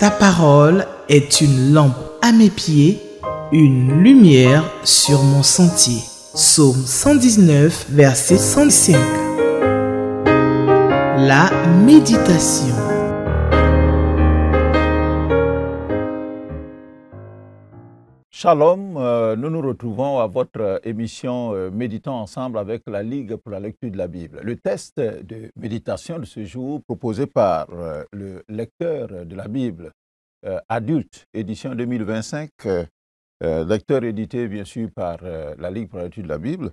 Ta parole est une lampe à mes pieds, une lumière sur mon sentier. Psaume 119, verset 105. La méditation. Shalom, nous nous retrouvons à votre émission Méditons ensemble avec la Ligue pour la lecture de la Bible. Le test de méditation de ce jour proposé par le lecteur de la Bible adulte, édition 2025, lecteur édité bien sûr par la Ligue pour la lecture de la Bible,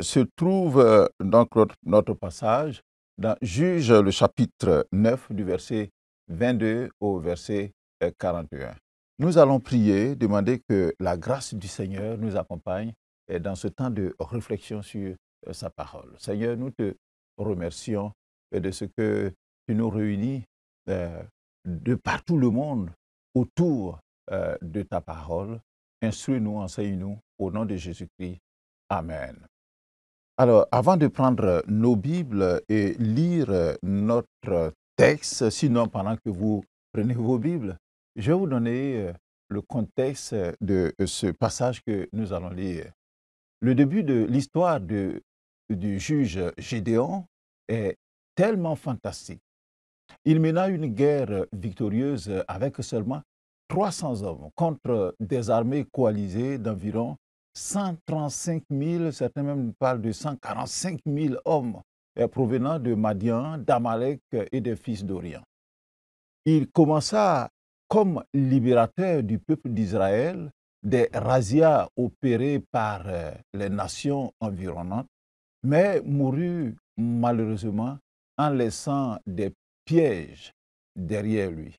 se trouve dans notre passage dans Juge le chapitre 9 du verset 22 au verset 41. Nous allons prier, demander que la grâce du Seigneur nous accompagne dans ce temps de réflexion sur sa parole. Seigneur, nous te remercions de ce que tu nous réunis de partout le monde autour de ta parole. Instruis-nous, enseigne-nous, au nom de Jésus-Christ. Amen. Alors, avant de prendre nos Bibles et lire notre texte, sinon pendant que vous prenez vos Bibles, je vais vous donner le contexte de ce passage que nous allons lire. Le début de l'histoire du juge Gédéon est tellement fantastique. Il mena une guerre victorieuse avec seulement 300 hommes contre des armées coalisées d'environ 135 000, certains même parlent de 145 000 hommes provenant de Madian, d'Amalek et des fils d'Orient. Il commença comme libérateur du peuple d'Israël des razzias opérées par les nations environnantes, mais mourut malheureusement en laissant des pièges derrière lui.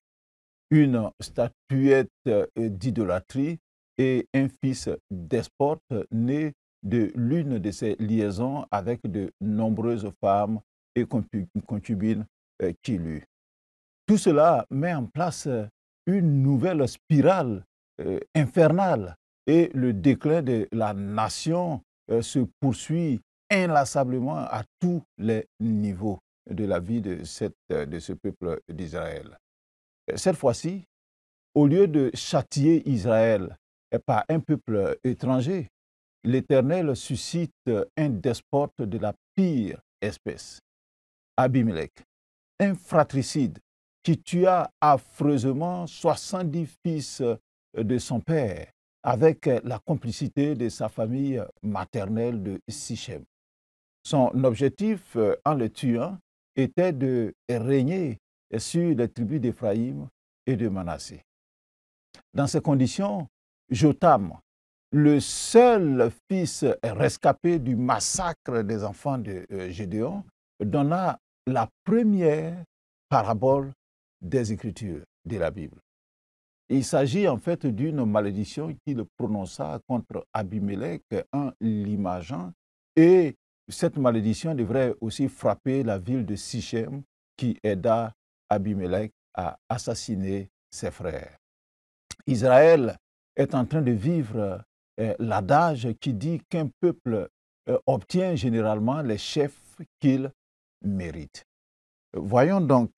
Une statuette d'idolâtrie et un fils despote né de l'une de ses liaisons avec de nombreuses femmes et concubines qu'il eut. Tout cela met en place une nouvelle spirale infernale et le déclin de la nation se poursuit inlassablement à tous les niveaux de la vie de ce peuple d'Israël. Cette fois-ci, au lieu de châtier Israël par un peuple étranger, l'Éternel suscite un despote de la pire espèce, Abimelech, un fratricide qui tua affreusement 70 fils de son père avec la complicité de sa famille maternelle de Sichem. Son objectif en le tuant était de régner sur les tribus d'Éphraïm et de Manassé. Dans ces conditions, Jotham, le seul fils rescapé du massacre des enfants de Gédéon, donna la première parabole des Écritures de la Bible. Il s'agit en fait d'une malédiction qu'il prononça contre Abimelech en l'imageant, et cette malédiction devrait aussi frapper la ville de Sichem qui aida Abimelech à assassiner ses frères. Israël est en train de vivre l'adage qui dit qu'un peuple obtient généralement les chefs qu'il mérite. Voyons donc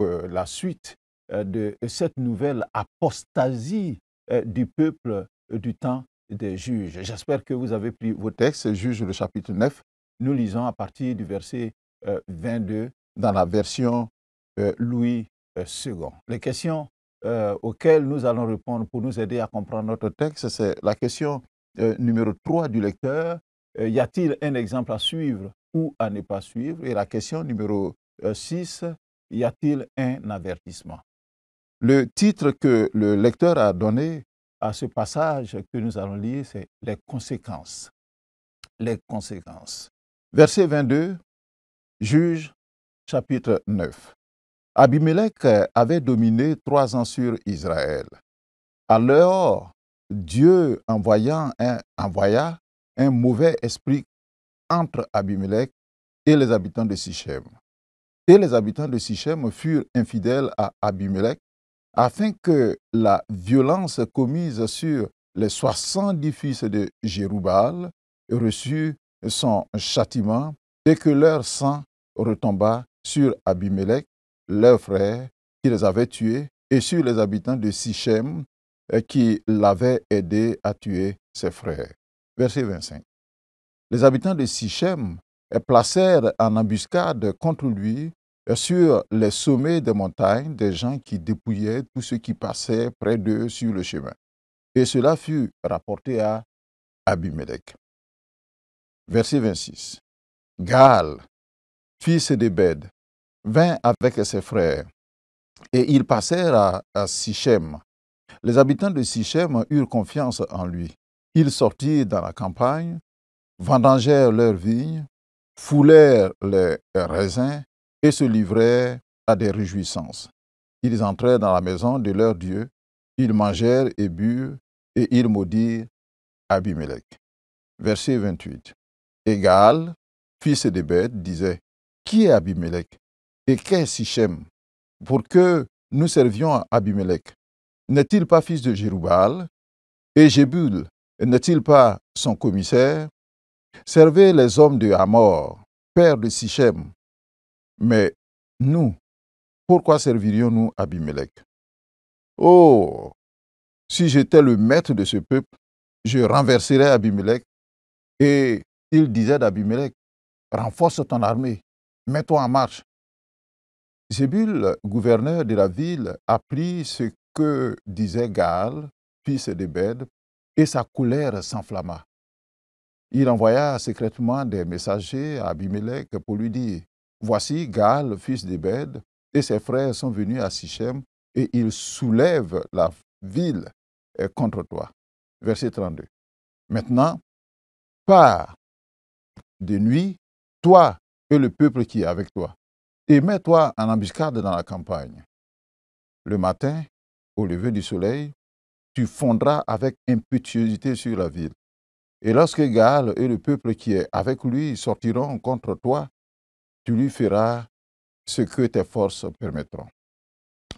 la suite de cette nouvelle apostasie du peuple du temps des juges. J'espère que vous avez pris vos textes, Juges le chapitre 9. Nous lisons à partir du verset 22 dans la version Louis II. Les questions auxquelles nous allons répondre pour nous aider à comprendre notre texte, c'est la question numéro 3 du lecteur. Y a-t-il un exemple à suivre ou à ne pas suivre? Et la question numéro 6, y a-t-il un avertissement? Le titre que le lecteur a donné à ce passage que nous allons lire, c'est « Les conséquences ». Les conséquences. Verset 22, Juge, chapitre 9. Abimelech avait dominé 3 ans sur Israël. Alors, Dieu envoya un mauvais esprit entre Abimelech et les habitants de Sichem. Et les habitants de Sichem furent infidèles à Abimelech, afin que la violence commise sur les 70 fils de Jérubbaal reçût son châtiment et que leur sang retomba sur Abimelech, leur frère, qui les avait tués et sur les habitants de Sichem qui l'avaient aidé à tuer ses frères. Verset 25. Les habitants de Sichem placèrent en embuscade contre lui sur les sommets des montagnes des gens qui dépouillaient tous ceux qui passaient près d'eux sur le chemin. Et cela fut rapporté à Abimelech. Verset 26. Gaal, fils d'Ebed, vint avec ses frères, et ils passèrent à Sichem. Les habitants de Sichem eurent confiance en lui. Ils sortirent dans la campagne, vendangèrent leurs vignes, foulèrent les raisins et se livrèrent à des réjouissances. Ils entrèrent dans la maison de leur Dieu, ils mangèrent et burent, et ils maudirent Abimelech. Verset 28. Et Gaal, fils d'Ebed, disait, qui est Abimelech et qu'est Sichem pour que nous servions à Abimelech? N'est-il pas fils de Jérubbaal? Et Jébul, n'est-il pas son commissaire? Servez les hommes de Hamor, père de Sichem. Mais nous, pourquoi servirions-nous Abimelech? Oh, si j'étais le maître de ce peuple, je renverserais Abimelech. Et il disait d'Abimelech, renforce ton armée, mets-toi en marche. Zébul, gouverneur de la ville, apprit ce que disait Gaal, fils d'Ebed, et sa colère s'enflamma. Il envoya secrètement des messagers à Abimelech pour lui dire, voici Gaal, fils d'Ebed, et ses frères sont venus à Sichem, et ils soulèvent la ville contre toi. Verset 32. Maintenant, pars de nuit, toi et le peuple qui est avec toi, et mets-toi en embuscade dans la campagne. Le matin, au lever du soleil, tu fondras avec impétuosité sur la ville. Et lorsque Gaal et le peuple qui est avec lui sortiront contre toi, tu lui feras ce que tes forces permettront.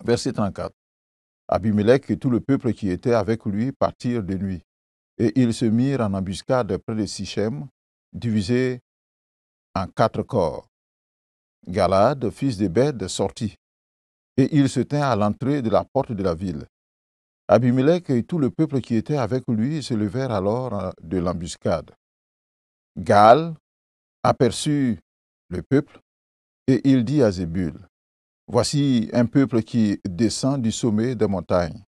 Verset 34. Abimelech et tout le peuple qui était avec lui partirent de nuit, et ils se mirent en embuscade près de Sichem, divisés en 4 corps. Galad, fils d'Ebed, sortit, et il se tint à l'entrée de la porte de la ville. Abimelech et tout le peuple qui était avec lui se levèrent alors de l'embuscade. Gaal aperçut le peuple, et il dit à Zébul, voici un peuple qui descend du sommet des montagnes.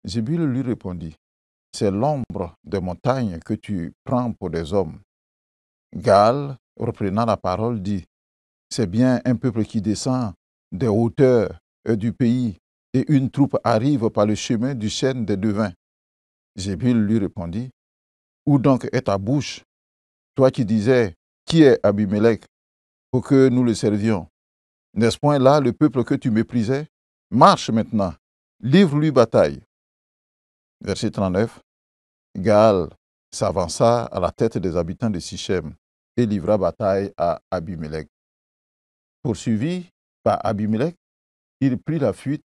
Zébul lui répondit, c'est l'ombre des montagnes que tu prends pour des hommes. Gaal, reprenant la parole, dit, c'est bien un peuple qui descend des hauteurs du pays, et une troupe arrive par le chemin du chêne des devins. Zébul lui répondit, où donc est ta bouche, toi qui disais, qui est Abimelech, pour que nous le servions? N'est-ce point là le peuple que tu méprisais? Marche maintenant, livre-lui bataille. Verset 39. Gaal s'avança à la tête des habitants de Sichem et livra bataille à Abimelech. Poursuivi par Abimelech, il prit la fuite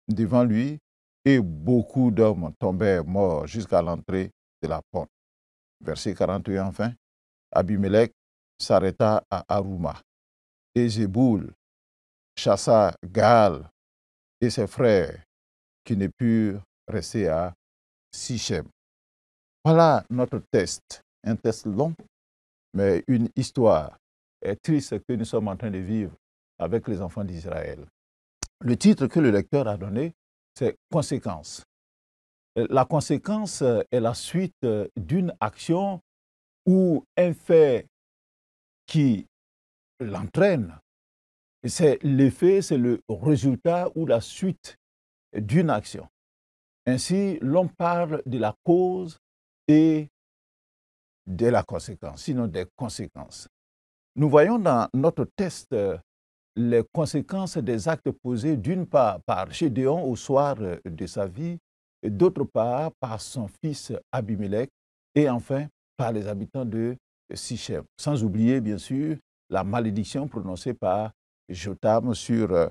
devant lui et beaucoup d'hommes tombèrent morts jusqu'à l'entrée de la porte. Verset 41 enfin. Abimelech s'arrêta à Arouma et Zéboul chassa Gaal et ses frères qui ne purent rester à Sichem. Voilà notre test, un test long, mais une histoire triste que nous sommes en train de vivre avec les enfants d'Israël. Le titre que le lecteur a donné, c'est « Conséquence ». La conséquence est la suite d'une action ou un fait qui l'entraîne. C'est l'effet, c'est le résultat ou la suite d'une action. Ainsi, l'on parle de la cause et de la conséquence, sinon des conséquences. Nous voyons dans notre test les conséquences des actes posés d'une part par Gédéon au soir de sa vie, et d'autre part par son fils Abimelech, et enfin par les habitants de Sichem. Sans oublier, bien sûr, la malédiction prononcée par Jotam sur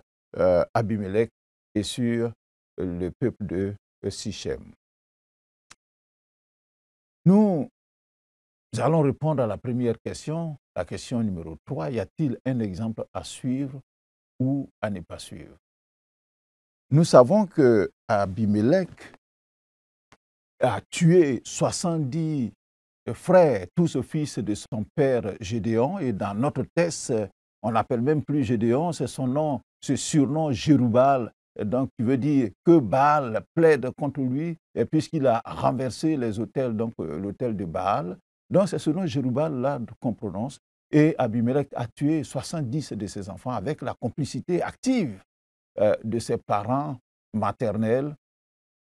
Abimelech et sur le peuple de Sichem. Nous allons répondre à la première question, la question numéro 3. Y a-t-il un exemple à suivre ou à ne pas suivre? Nous savons que Abimelech a tué 70 frères, tous fils de son père Gédéon, et dans notre texte, on l'appelle même plus Gédéon, c'est son nom, ce surnom Jérubal, donc qui veut dire que Baal plaide contre lui, et puisqu'il a renversé les autels, donc l'autel de Baal, donc c'est ce nom Jérubal-là qu'on prononce, et Abimelech a tué 70 de ses enfants avec la complicité active de ses parents maternels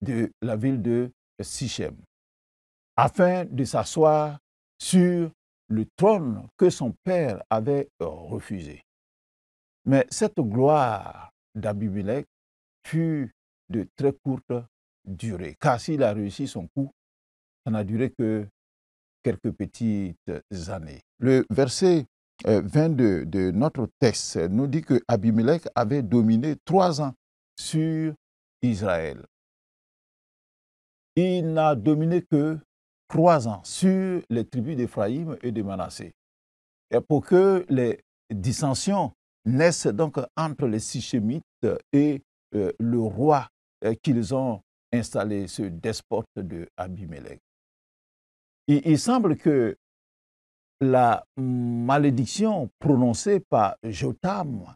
de la ville de Sichem, afin de s'asseoir sur le trône que son père avait refusé. Mais cette gloire d'Abimelech fut de très courte durée, car s'il a réussi son coup, ça n'a duré que quelques petites années. Le verset 22 de notre texte nous dit que Abimelech avait dominé 3 ans sur Israël. Il n'a dominé que 3 ans sur les tribus d'Éphraïm et de Manassé. Et pour que les dissensions naissent donc entre les Sichémites et le roi qu'ils ont installé, ce despote de Abimelech. Il semble que la malédiction prononcée par Jotham,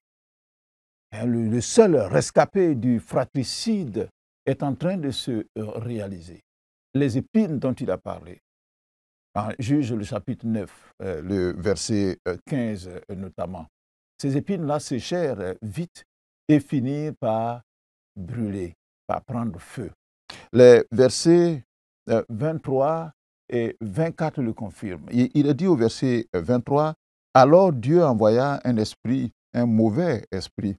le seul rescapé du fratricide, est en train de se réaliser. Les épines dont il a parlé, en Juge le chapitre 9, le verset 15 notamment, ces épines-là séchèrent vite et finirent par brûler, par prendre feu. Les versets 23 et 24 le confirment. Il est dit au verset 23, « Alors Dieu envoya un esprit, un mauvais esprit,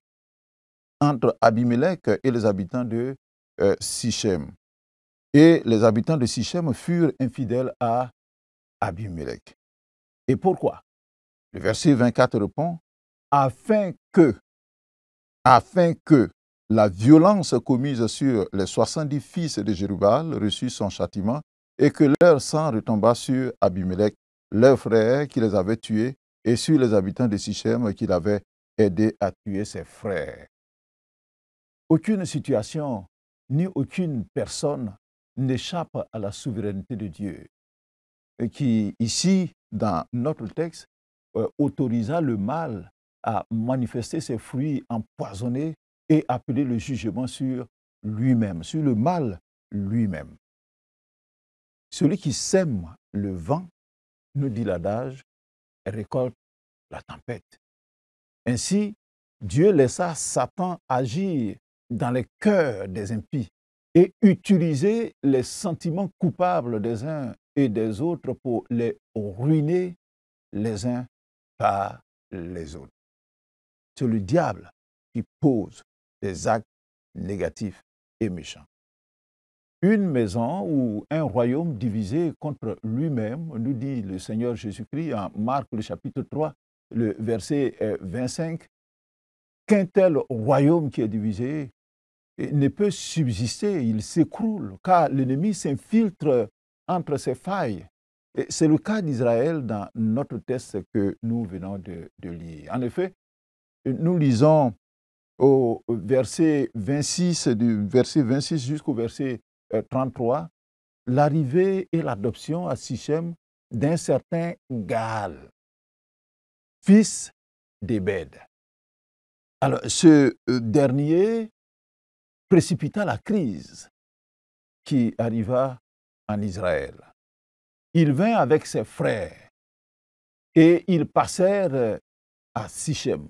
entre Abimelech et les habitants de Sichem. Et les habitants de Sichem furent infidèles à Abimelech. » Et pourquoi? Le verset 24 répond, afin que la violence commise sur les 70 fils de Jérubal reçut son châtiment et que leur sang retomba sur Abimelech, leur frère qui les avait tués, et sur les habitants de Sichem qui l'avaient aidé à tuer ses frères. Aucune situation ni aucune personne n'échappe à la souveraineté de Dieu, qui ici, dans notre texte, autorisa le mal à manifester ses fruits empoisonnés et appeler le jugement sur lui-même, sur le mal lui-même. Celui qui sème le vent, nous dit l'adage, récolte la tempête. Ainsi, Dieu laissa Satan agir dans les cœurs des impies et utiliser les sentiments coupables des uns et des autres pour les ruiner les uns par les autres. C'est le diable qui pose des actes négatifs et méchants. Une maison ou un royaume divisé contre lui-même, nous dit le Seigneur Jésus-Christ en Marc le chapitre 3, le verset 25, qu'un tel royaume qui est divisé ne peut subsister, il s'écroule, car l'ennemi s'infiltre entre ses failles. C'est le cas d'Israël dans notre texte que nous venons de lire. En effet, nous lisons au verset 26, du verset 26 jusqu'au verset 33, l'arrivée et l'adoption à Sichem d'un certain Gaal, fils d'Ébed. Alors, ce dernier précipita la crise qui arriva en Israël. Il vint avec ses frères et ils passèrent à Sichem.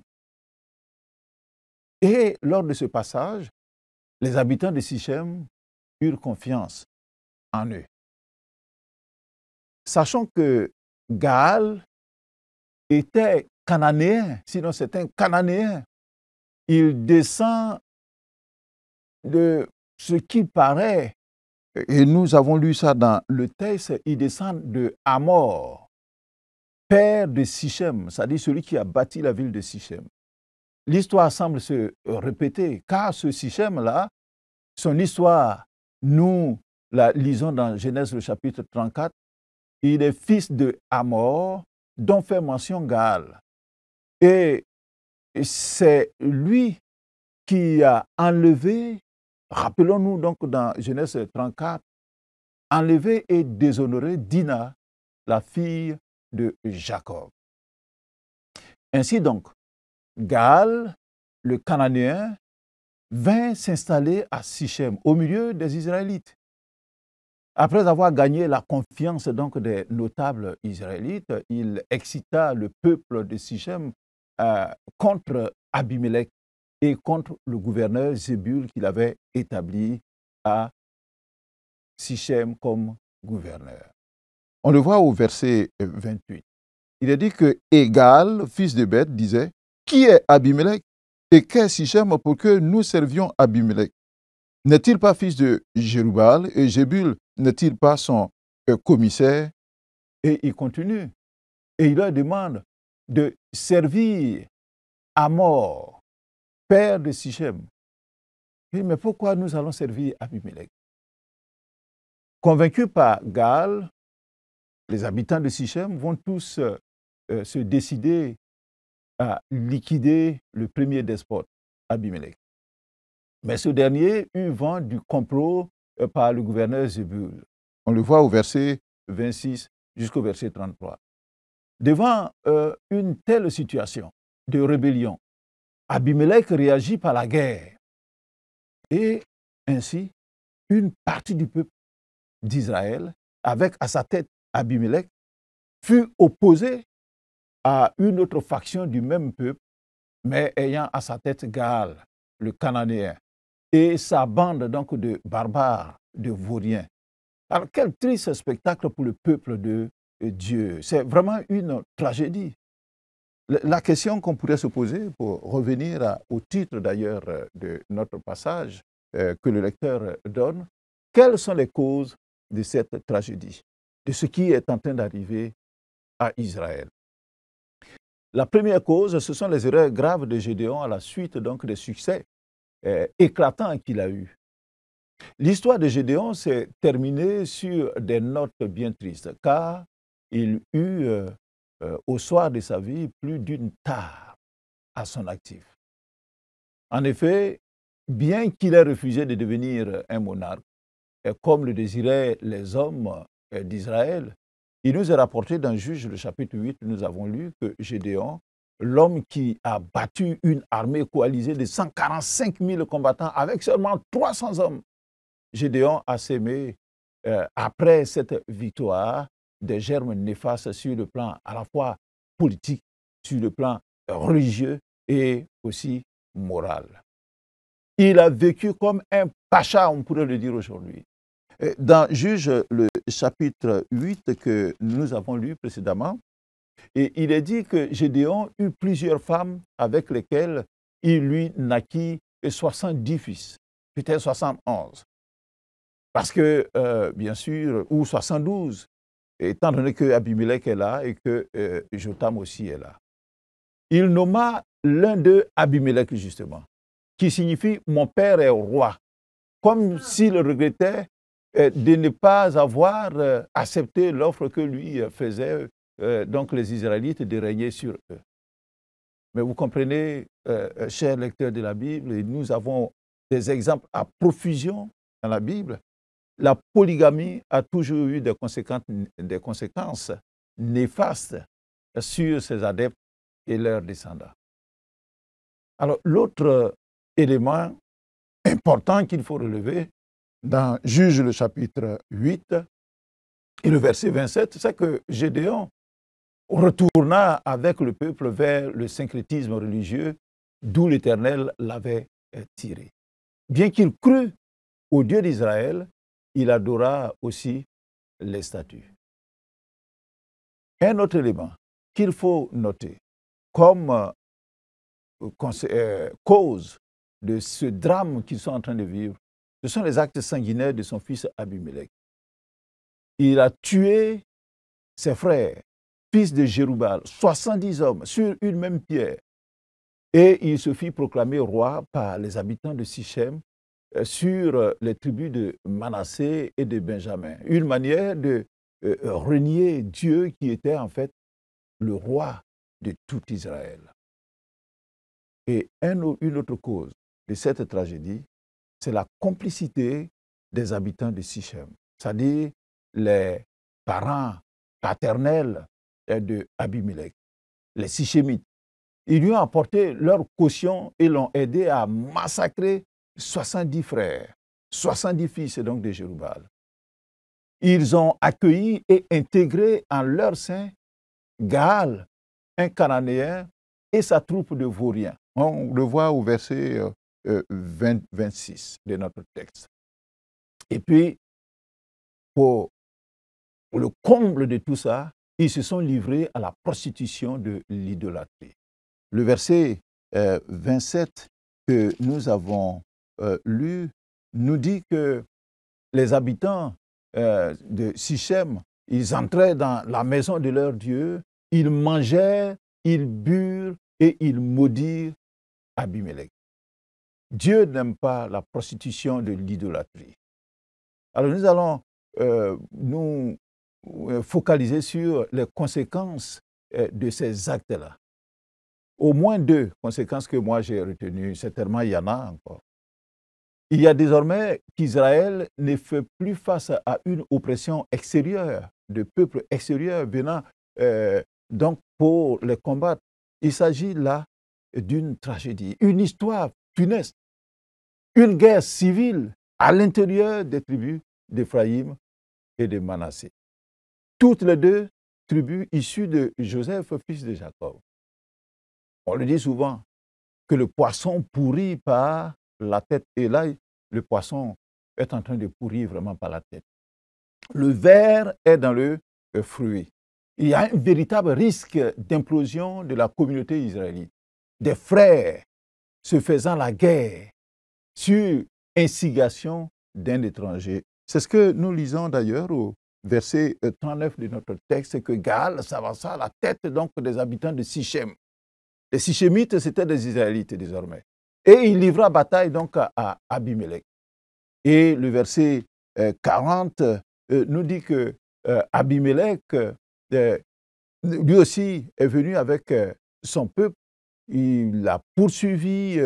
Et lors de ce passage, les habitants de Sichem eurent confiance en eux. Sachant que Gaal était cananéen, sinon c'est un cananéen, il descend de ce qui paraît, et nous avons lu ça dans le texte, il descend de Hamor, père de Sichem, c'est-à-dire celui qui a bâti la ville de Sichem. L'histoire semble se répéter, car ce Sichem-là, son histoire, nous la lisons dans Genèse le chapitre 34, il est fils de Hamor, dont fait mention Gaal. Et c'est lui qui a enlevé Rappelons-nous donc dans Genèse 34, enlever et déshonorer Dina, la fille de Jacob. Ainsi donc, Gaal, le Cananéen, vint s'installer à Sichem, au milieu des Israélites. Après avoir gagné la confiance donc des notables israélites, il excita le peuple de Sichem contre Abimelech et contre le gouverneur Zébul qu'il avait établi à Sichem comme gouverneur. On le voit au verset 28. Il est dit que Égal, fils de Beth, disait: qui est Abimelech et qu'est Sichem pour que nous servions Abimelech? N'est-il pas fils de Jérubal et Jébul n'est-il pas son commissaire? Et il continue. Et il leur demande de servir Hamor, père de Sichem. Il dit, mais pourquoi nous allons servir Abimelech? Convaincus par Gaal, les habitants de Sichem vont tous se décider à liquider le premier despote, Abimelech. Mais ce dernier eut vent du complot par le gouverneur Zébul. On le voit au verset 26 jusqu'au verset 33. Devant une telle situation de rébellion, Abimelech réagit par la guerre. Et ainsi, une partie du peuple d'Israël, avec à sa tête Abimelech, fut opposée à une autre faction du même peuple, mais ayant à sa tête Gaal, le Cananéen, et sa bande donc de barbares, de vauriens. Alors, quel triste spectacle pour le peuple de Dieu. C'est vraiment une tragédie. La question qu'on pourrait se poser, pour revenir au titre d'ailleurs de notre passage que le lecteur donne, quelles sont les causes de cette tragédie, de ce qui est en train d'arriver à Israël? La première cause, ce sont les erreurs graves de Gédéon à la suite donc des succès éclatants qu'il a eus. L'histoire de Gédéon s'est terminée sur des notes bien tristes, car il eut, au soir de sa vie, plus d'une tare à son actif. En effet, bien qu'il ait refusé de devenir un monarque, comme le désiraient les hommes d'Israël, il nous est rapporté dans Juges, le chapitre 8, nous avons lu que Gédéon, l'homme qui a battu une armée coalisée de 145 000 combattants avec seulement 300 hommes, Gédéon a sémé, après cette victoire, des germes néfastes sur le plan à la fois politique, sur le plan religieux et aussi moral. Il a vécu comme un pacha, on pourrait le dire aujourd'hui. Dans Juges, le chapitre 8 que nous avons lu précédemment, et il est dit que Gédéon eut plusieurs femmes avec lesquelles il lui naquit 70 fils, peut-être 71. Parce que, bien sûr, ou 72, étant donné que Abimelech est là et que Jotam aussi est là. Il nomma l'un d'eux Abimelech, justement, qui signifie « mon père est roi », comme s'il regrettait de ne pas avoir accepté l'offre que lui faisaient donc les Israélites de régner sur eux. Mais vous comprenez, chers lecteurs de la Bible, et nous avons des exemples à profusion dans la Bible. La polygamie a toujours eu des conséquences néfastes sur ses adeptes et leurs descendants. Alors, l'autre élément important qu'il faut relever dans Juges le chapitre 8 et le verset 27, c'est que Gédéon retourna avec le peuple vers le syncrétisme religieux d'où l'Éternel l'avait tiré. Bien qu'il crût au Dieu d'Israël, il adora aussi les statues. Un autre élément qu'il faut noter comme cause de ce drame qu'ils sont en train de vivre, ce sont les actes sanguinaires de son fils Abimelech. Il a tué ses frères, fils de Jérubal, 70 hommes sur une même pierre. Et il se fit proclamer roi par les habitants de Sichem sur les tribus de Manassé et de Benjamin. Une manière de renier Dieu qui était en fait le roi de tout Israël. Et une autre cause de cette tragédie, c'est la complicité des habitants de Sichem, c'est-à-dire les parents paternels de Abimelech, les Sichémites. Ils lui ont apporté leur caution et l'ont aidé à massacrer 70 frères, 70 fils donc de Jérubbal. Ils ont accueilli et intégré en leur sein Gaal, un Cananéen, et sa troupe de vauriens. On le voit au verset 26 de notre texte. Et puis, pour le comble de tout ça, ils se sont livrés à la prostitution de l'idolâtrie. Le verset 27 que nous avons lu nous dit que les habitants de Sichem, ils entraient dans la maison de leur Dieu, ils mangeaient, ils burent et ils maudirent Abimelech. Dieu n'aime pas la prostitution de l'idolâtrie. Alors nous allons nous focaliser sur les conséquences de ces actes-là. Au moins 2 conséquences que moi j'ai retenues, certainement il y en a encore. Il y a désormais qu'Israël ne fait plus face à une oppression extérieure, de peuples extérieurs venant donc pour les combattre. Il s'agit là d'une tragédie, une histoire funeste, une guerre civile à l'intérieur des tribus d'Éphraïm et de Manassé. Toutes les 2 tribus issues de Joseph, fils de Jacob. On le dit souvent, que le poisson pourrit par la tête. Et là, le poisson est en train de pourrir vraiment par la tête. Le ver est dans le fruit. Il y a un véritable risque d'implosion de la communauté israélite. Des frères se faisant la guerre sur instigation d'un étranger. C'est ce que nous lisons d'ailleurs au verset 39 de notre texte, que Gaal s'avança à la tête donc des habitants de Sichem. Les Sichémites, c'était des Israélites désormais. Et il livra bataille donc à Abimelech. Et le verset 40 nous dit que Abimelech, lui aussi, est venu avec son peuple. Il a poursuivi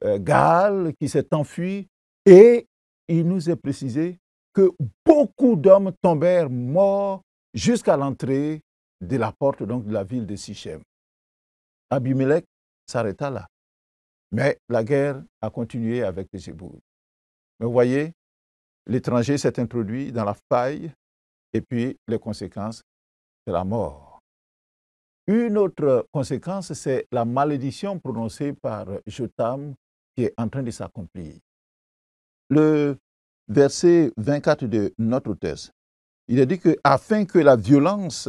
Gaal qui s'est enfui. Et il nous est précisé que beaucoup d'hommes tombèrent morts jusqu'à l'entrée de la porte donc, de la ville de Sichem. Abimelech s'arrêta là. Mais la guerre a continué avec les Hébreux. Mais vous voyez, l'étranger s'est introduit dans la faille et puis les conséquences, c'est la mort. Une autre conséquence, c'est la malédiction prononcée par Jotham qui est en train de s'accomplir. Le verset 24 de notre texte, il est dit que afin que la violence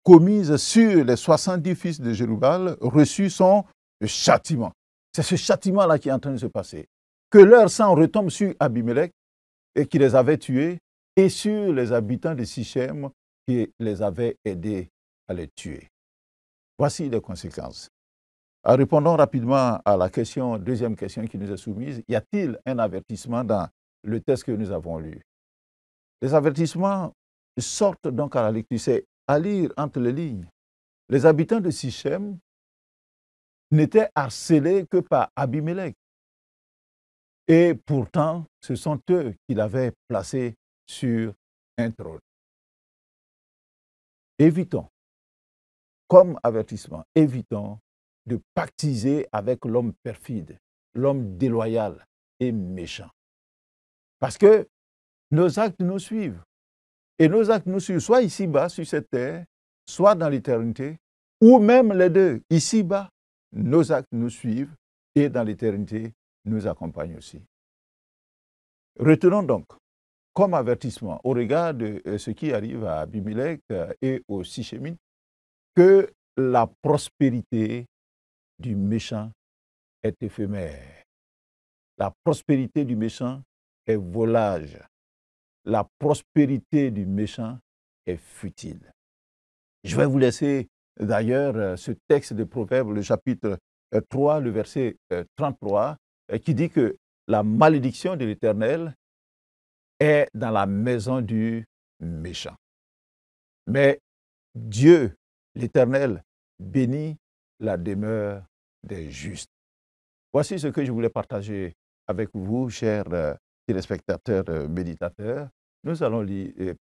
commise sur les 70 fils de Jérubbal reçut son châtiment. C'est ce châtiment-là qui est en train de se passer. Que leur sang retombe sur Abimelech et qui les avait tués et sur les habitants de Sichem qui les avaient aidés à les tuer. Voici les conséquences. Répondons rapidement à la question, deuxième question qui nous est soumise. Y a-t-il un avertissement dans le texte que nous avons lu? Les avertissements sortent donc à la lecture. C'est à lire entre les lignes. Les habitants de Sichem n'étaient harcelés que par Abimelech. Et pourtant, ce sont eux qui l'avaient placé sur un trône. Évitons, comme avertissement, évitons de pactiser avec l'homme perfide, l'homme déloyal et méchant. Parce que nos actes nous suivent. Et nos actes nous suivent, soit ici-bas, sur cette terre, soit dans l'éternité, ou même les deux. Ici-bas, nos actes nous suivent et dans l'éternité, nous accompagnent aussi. Retenons donc, comme avertissement, au regard de ce qui arrive à Abimelech et aux Sichémites, que la prospérité du méchant est éphémère. La prospérité du méchant est volage. La prospérité du méchant est futile. Je vais vous laisser d'ailleurs ce texte de Proverbes, le chapitre 3, le verset 33, qui dit que la malédiction de l'Éternel est dans la maison du méchant. Mais Dieu, l'Éternel, bénit la demeure des justes. Voici ce que je voulais partager avec vous, chers téléspectateurs, méditateurs, nous allons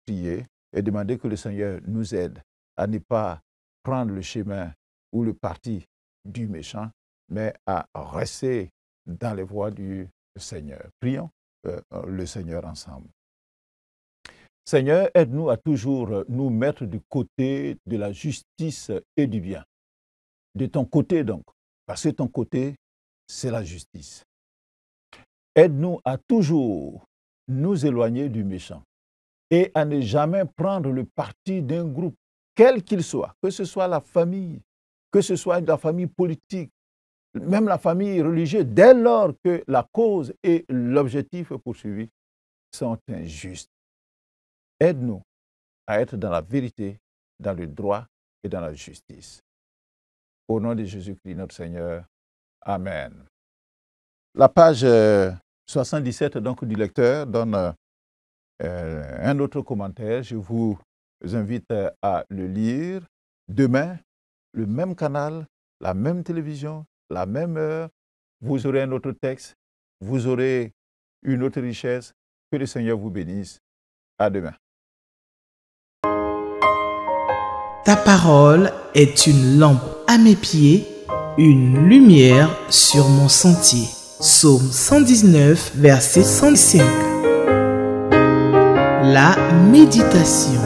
prier et demander que le Seigneur nous aide à ne pas prendre le chemin ou le parti du méchant, mais à rester dans les voies du Seigneur. Prions le Seigneur ensemble. Seigneur, aide-nous à toujours nous mettre du côté de la justice et du bien. De ton côté donc, parce que ton côté, c'est la justice. Aide-nous à toujours nous éloigner du méchant et à ne jamais prendre le parti d'un groupe, quel qu'il soit, que ce soit la famille, que ce soit la famille politique, même la famille religieuse, dès lors que la cause et l'objectif poursuivi sont injustes. Aide-nous à être dans la vérité, dans le droit et dans la justice. Au nom de Jésus-Christ, notre Seigneur. Amen. La page 77 donc, du lecteur donne un autre commentaire. Je vous invite à le lire. Demain, le même canal, la même télévision, la même heure, vous aurez un autre texte, vous aurez une autre richesse. Que le Seigneur vous bénisse. À demain. Ta parole est une lampe à mes pieds, une lumière sur mon sentier. Psaume 119, verset 105. La méditation.